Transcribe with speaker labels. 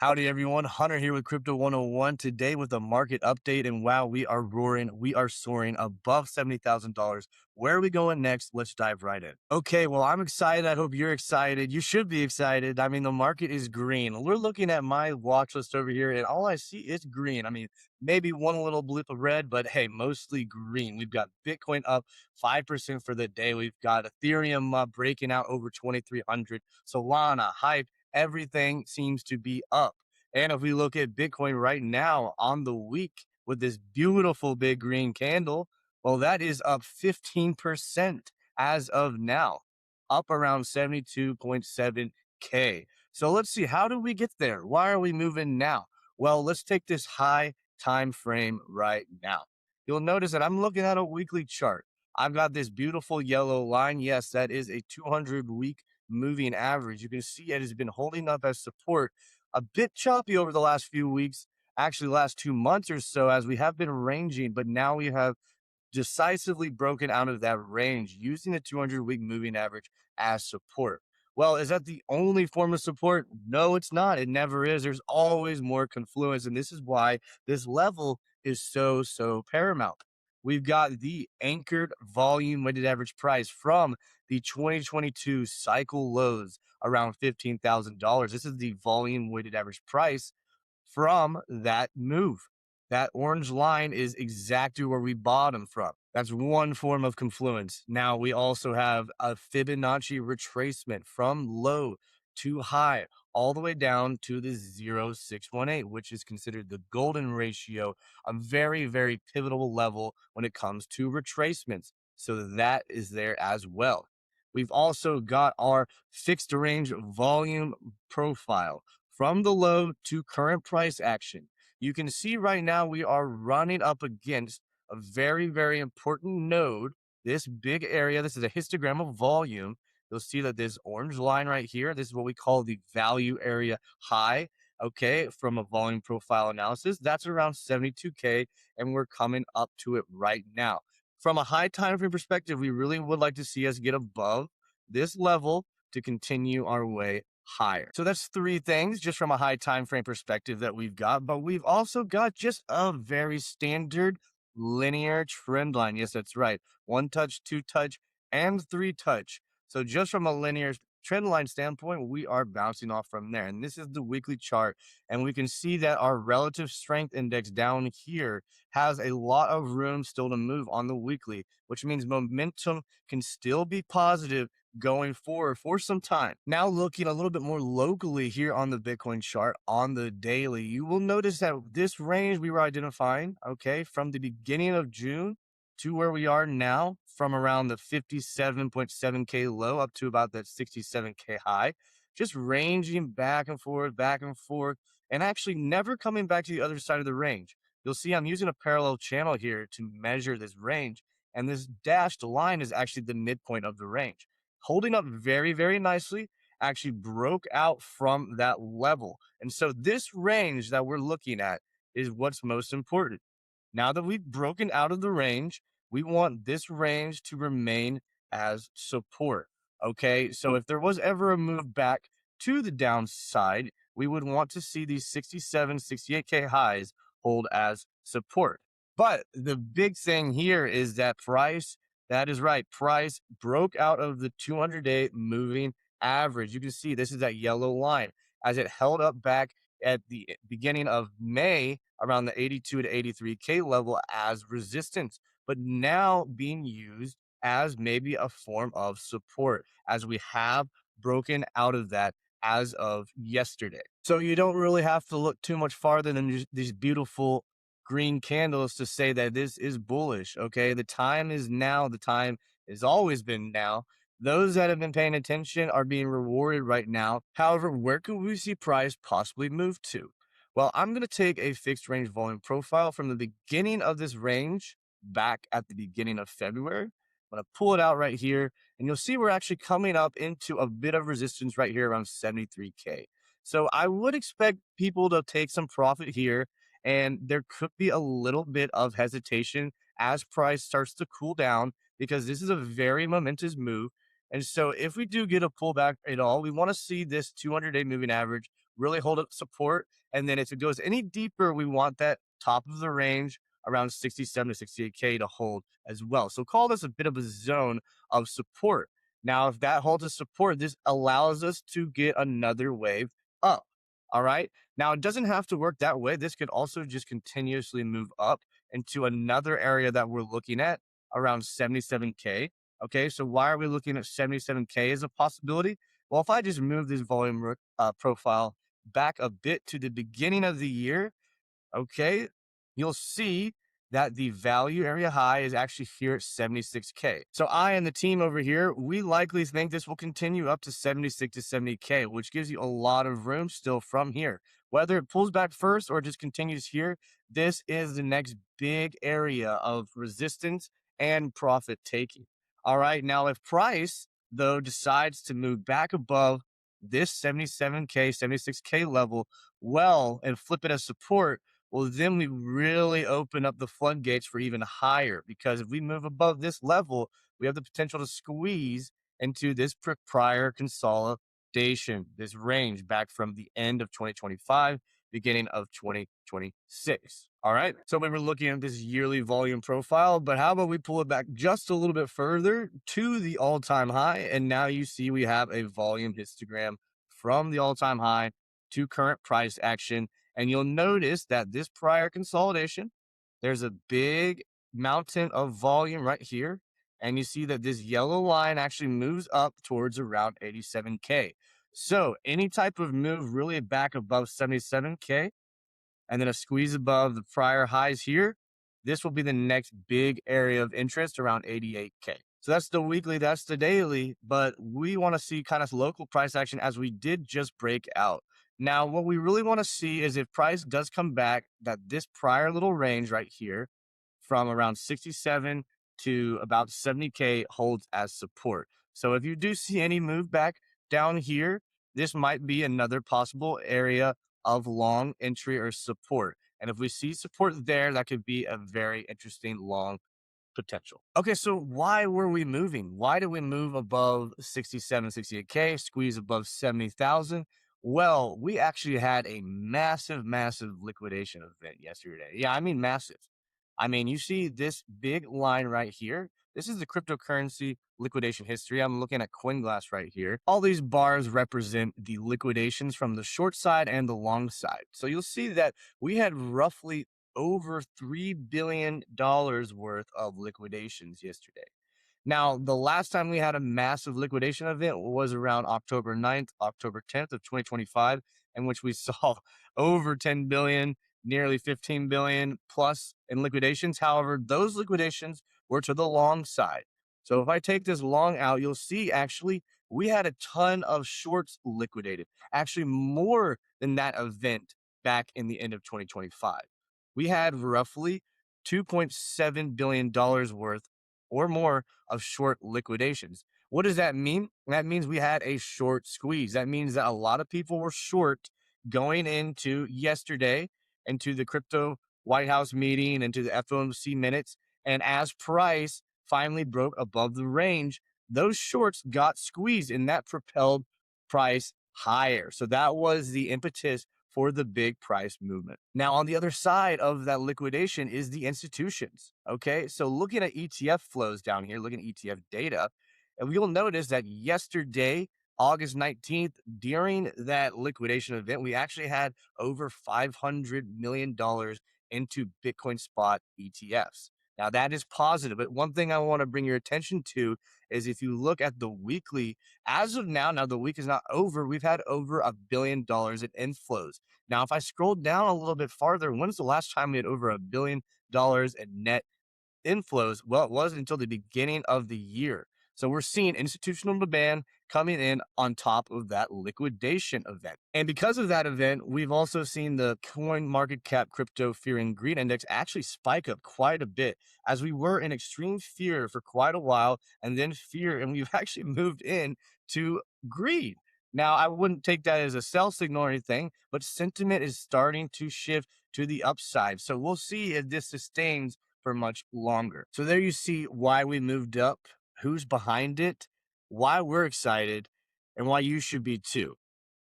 Speaker 1: Howdy everyone, Hunter here with Crypto 101 today with a market update. And wow, we are roaring, we are soaring above $70,000. Where are we going next? Let's dive right in. Okay, well, I'm excited. I hope you're excited. You should be excited. I mean, the market is green. We're looking at my watch list over here, and all I see is green. I mean, maybe one little blip of red, but hey, mostly green. We've got Bitcoin up 5% for the day. We've got Ethereum breaking out over 2,300. Solana, hype. Everything seems to be up. And if we look at Bitcoin right now on the week with this beautiful big green candle, well, that is up 15% as of now, up around 72.7K. So let's see, how do we get there? Why are we moving now? Well, let's take this high time frame right now. You'll notice that I'm looking at a weekly chart. I've got this beautiful yellow line. Yes, that is a 200-week moving average. You can see it has been holding up as support, a bit choppy over the last few weeks, actually last 2 months or so, as we have been ranging, but now we have decisively broken out of that range using the 200-week moving average as support. Well, is that the only form of support? No, it's not. It never is. There's always more confluence, and this is why this level is so paramount. We've got the anchored volume weighted average price from the 2022 cycle lows around $15,000. This is the volume weighted average price from that move. That orange line is exactly where we bottom from. That's one form of confluence. Now we also have a Fibonacci retracement from low to high, all the way down to the 0.618, which is considered the golden ratio, a very pivotal level when it comes to retracements. So that is there as well. We've also got our fixed range volume profile from the low to current price action. You can see right now we are running up against a very important node. This big area, this is a histogram of volume. You'll see that this orange line right here, this is what we call the value area high. Okay, from a volume profile analysis, that's around 72K, and we're coming up to it right now. From a high time frame perspective, we really would like to see us get above this level to continue our way higher. So that's three things just from a high time frame perspective that we've got, but we've also got just a very standard linear trend line. Yes, that's right. One touch, two touch, and three touch. So just from a linear trend line standpoint, we are bouncing off from there. And this is the weekly chart. And we can see that our relative strength index down here has a lot of room still to move on the weekly, which means momentum can still be positive going forward for some time. Now looking a little bit more locally here on the Bitcoin chart on the daily, you will notice that this range we were identifying, okay, from the beginning of June to where we are now, from around the 57.7K low up to about that 67K high, just ranging back and forth, and actually never coming back to the other side of the range. You'll see I'm using a parallel channel here to measure this range, and this dashed line is actually the midpoint of the range, holding up very nicely, actually broke out from that level. And so this range that we're looking at is what's most important. Now that we've broken out of the range, we want this range to remain as support. Okay, so if there was ever a move back to the downside, we would want to see these 67, 68K highs hold as support. But the big thing here is that price, that is right, price broke out of the 200-day moving average. You can see this is that yellow line as it held up back at the beginning of May around the 82 to 83K level as resistance, but now being used as maybe a form of support as we have broken out of that as of yesterday. So you don't really have to look too much farther than these beautiful green candles to say that this is bullish. Okay, the time is now. The time has always been now. Those that have been paying attention are being rewarded right now. However, where could we see price possibly move to? Well, I'm going to take a fixed range volume profile from the beginning of this range back at the beginning of February. I'm going to pull it out right here, and you'll see we're actually coming up into a bit of resistance right here around 73K. So I would expect people to take some profit here, and there could be a little bit of hesitation as price starts to cool down because this is a very momentous move. And so if we do get a pullback at all, we want to see this 200-day moving average really hold up support. And then if it goes any deeper, we want that top of the range around 67 to 68K to hold as well. So call this a bit of a zone of support. Now, if that holds a support, this allows us to get another wave up. All right. Now, it doesn't have to work that way. This could also just continuously move up into another area that we're looking at around 77K. Okay. So, why are we looking at 77K as a possibility? Well, if I just move this volume profile back a bit to the beginning of the year, okay, you'll see that the value area high is actually here at 76K. So I and the team over here, we likely think this will continue up to 76 to 70K, which gives you a lot of room still from here. Whether it pulls back first or just continues here, this is the next big area of resistance and profit taking. All right. Now, if price, though, decides to move back above this 77K, 76K level, well, and flip it as support, well, then we really open up the floodgates for even higher, because if we move above this level, we have the potential to squeeze into this prior consolidation, this range back from the end of 2025, beginning of 2026. All right. So we were looking at this yearly volume profile, but how about we pull it back just a little bit further to the all-time high? And now you see we have a volume histogram from the all-time high to current price action. And you'll notice that this prior consolidation, there's a big mountain of volume right here. And you see that this yellow line actually moves up towards around 87K. So any type of move really back above 77K and then a squeeze above the prior highs here, this will be the next big area of interest around 88K. So that's the weekly, that's the daily, but we want to see kind of local price action as we did just break out. Now, what we really want to see is if price does come back, that this prior little range right here from around 67 to about 70K holds as support. So if you do see any move back down here, this might be another possible area of long entry or support. And if we see support there, that could be a very interesting long potential. Okay, so why were we moving? Why did we move above 67, 68K, squeeze above 70,000? Well, we actually had a massive, massive liquidation event yesterday. Yeah, I mean massive. I mean, you see this big line right here. This is the cryptocurrency liquidation history. I'm looking at CoinGlass right here. All these bars represent the liquidations from the short side and the long side. So you'll see that we had roughly over $3 billion worth of liquidations yesterday. Now, the last time we had a massive liquidation event was around October 9th, October 10th of 2025, in which we saw over 10 billion, nearly 15 billion plus in liquidations. However, those liquidations were to the long side. So if I take this long out, you'll see actually we had a ton of shorts liquidated, actually more than that event back in the end of 2025. We had roughly $2.7 billion worth or more of short liquidations. What does that mean? That means we had a short squeeze. That means that a lot of people were short going into yesterday, into the crypto White House meeting, into the FOMC minutes. And as price finally broke above the range, those shorts got squeezed and that propelled price higher. So that was the impetus for the big price movement. Now, on the other side of that liquidation is the institutions. Okay. So looking at ETF flows down here, looking at ETF data, and you'll notice that yesterday, August 19th, during that liquidation event, we actually had over $500 million into Bitcoin spot ETFs. Now, that is positive. But one thing I want to bring your attention to is if you look at the weekly, as of now the week is not over, we've had over $1 billion in inflows. Now, if I scroll down a little bit farther, when's the last time we had over $1 billion in net inflows? Well, it wasn't until the beginning of the year. So we're seeing institutional demand coming in on top of that liquidation event. And because of that event, we've also seen the coin market cap crypto fear and greed index actually spike up quite a bit, as we were in extreme fear for quite a while and then fear, and we've actually moved in to greed. Now, I wouldn't take that as a sell signal or anything, but sentiment is starting to shift to the upside. So we'll see if this sustains for much longer. So there you see why we moved up, who's behind it, why we're excited, and why you should be too.